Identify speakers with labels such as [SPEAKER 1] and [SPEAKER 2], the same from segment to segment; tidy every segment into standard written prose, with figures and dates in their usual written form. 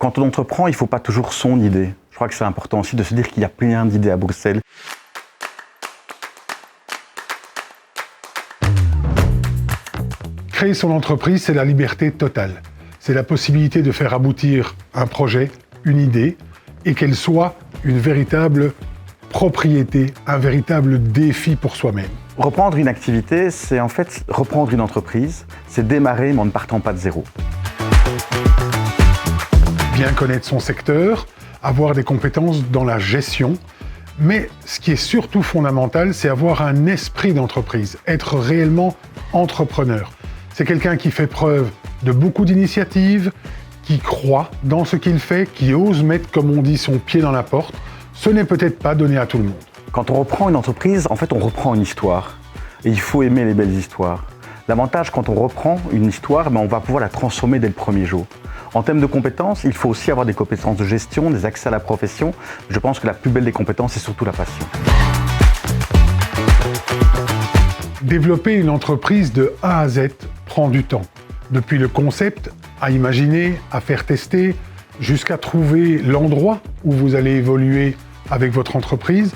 [SPEAKER 1] Quand on entreprend, il ne faut pas toujours son idée. Je crois que c'est important aussi de se dire qu'il y a plein d'idées à Bruxelles.
[SPEAKER 2] Créer son entreprise, c'est la liberté totale. C'est la possibilité de faire aboutir un projet, une idée, et qu'elle soit une véritable propriété, un véritable défi pour soi-même.
[SPEAKER 1] Reprendre une activité, c'est en fait reprendre une entreprise, c'est démarrer mais en ne partant pas de zéro.
[SPEAKER 2] Bien connaître son secteur, avoir des compétences dans la gestion, mais ce qui est surtout fondamental, c'est avoir un esprit d'entreprise, être réellement entrepreneur. C'est quelqu'un qui fait preuve de beaucoup d'initiatives, qui croit dans ce qu'il fait, qui ose mettre, comme on dit, son pied dans la porte. Ce n'est peut-être pas donné à tout le monde.
[SPEAKER 1] Quand on reprend une entreprise, en fait, on reprend une histoire. Et il faut aimer les belles histoires. L'avantage, quand on reprend une histoire, on va pouvoir la transformer dès le premier jour. En termes de compétences, il faut aussi avoir des compétences de gestion, des accès à la profession. Je pense que la plus belle des compétences, c'est surtout la passion.
[SPEAKER 2] Développer une entreprise de A à Z prend du temps. Depuis le concept, à imaginer, à faire tester, jusqu'à trouver l'endroit où vous allez évoluer avec votre entreprise,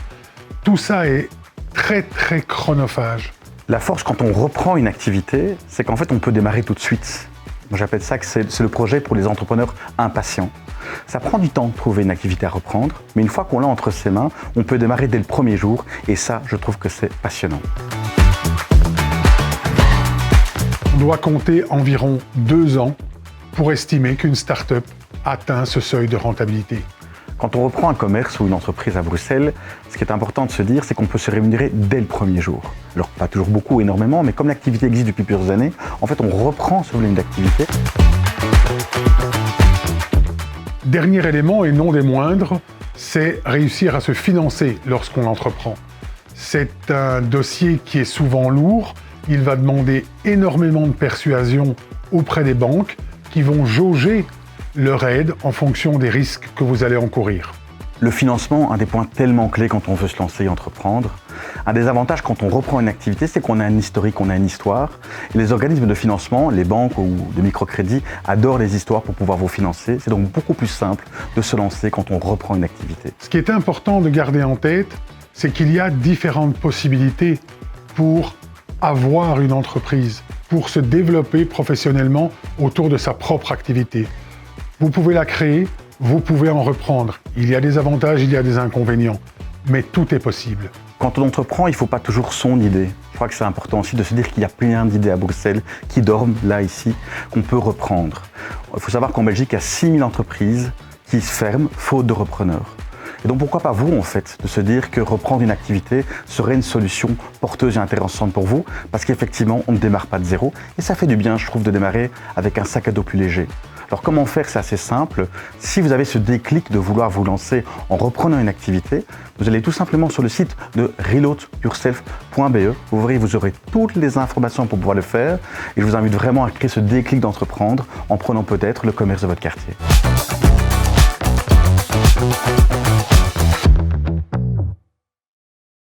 [SPEAKER 2] tout ça est très chronophage.
[SPEAKER 1] La force quand on reprend une activité, c'est qu'en fait on peut démarrer tout de suite. Moi, j'appelle ça que c'est le projet pour les entrepreneurs impatients. Ça prend du temps de trouver une activité à reprendre, mais une fois qu'on l'a entre ses mains, on peut démarrer dès le premier jour et ça, je trouve que c'est passionnant.
[SPEAKER 2] On doit compter environ 2 ans pour estimer qu'une start-up atteint ce seuil de rentabilité.
[SPEAKER 1] Quand on reprend un commerce ou une entreprise à Bruxelles, ce qui est important de se dire, c'est qu'on peut se rémunérer dès le premier jour. Alors pas toujours beaucoup, énormément, mais comme l'activité existe depuis plusieurs années, en fait on reprend ce volume d'activité.
[SPEAKER 2] Dernier élément, et non des moindres, c'est réussir à se financer lorsqu'on entreprend. C'est un dossier qui est souvent lourd, il va demander énormément de persuasion auprès des banques qui vont jauger leur aide en fonction des risques que vous allez encourir.
[SPEAKER 1] Le financement, un des points tellement clés quand on veut se lancer et entreprendre. Un des avantages quand on reprend une activité, c'est qu'on a un historique, on a une histoire. Et les organismes de financement, les banques ou de microcrédit, adorent les histoires pour pouvoir vous financer. C'est donc beaucoup plus simple de se lancer quand on reprend une activité.
[SPEAKER 2] Ce qui est important de garder en tête, c'est qu'il y a différentes possibilités pour avoir une entreprise, pour se développer professionnellement autour de sa propre activité. Vous pouvez la créer, vous pouvez en reprendre. Il y a des avantages, il y a des inconvénients, mais tout est possible.
[SPEAKER 1] Quand on entreprend, il ne faut pas toujours son idée. Je crois que c'est important aussi de se dire qu'il y a plein d'idées à Bruxelles qui dorment là, ici, qu'on peut reprendre. Il faut savoir qu'en Belgique, il y a 6000 entreprises qui se ferment faute de repreneurs. Et donc pourquoi pas vous, en fait, de se dire que reprendre une activité serait une solution porteuse et intéressante pour vous, parce qu'effectivement, on ne démarre pas de zéro, et ça fait du bien, je trouve, de démarrer avec un sac à dos plus léger. Alors comment faire? C'est assez simple. Si vous avez ce déclic de vouloir vous lancer en reprenant une activité, vous allez tout simplement sur le site de reloadyourself.be. Vous aurez toutes les informations pour pouvoir le faire. Et je vous invite vraiment à créer ce déclic d'entreprendre en prenant peut-être le commerce de votre quartier.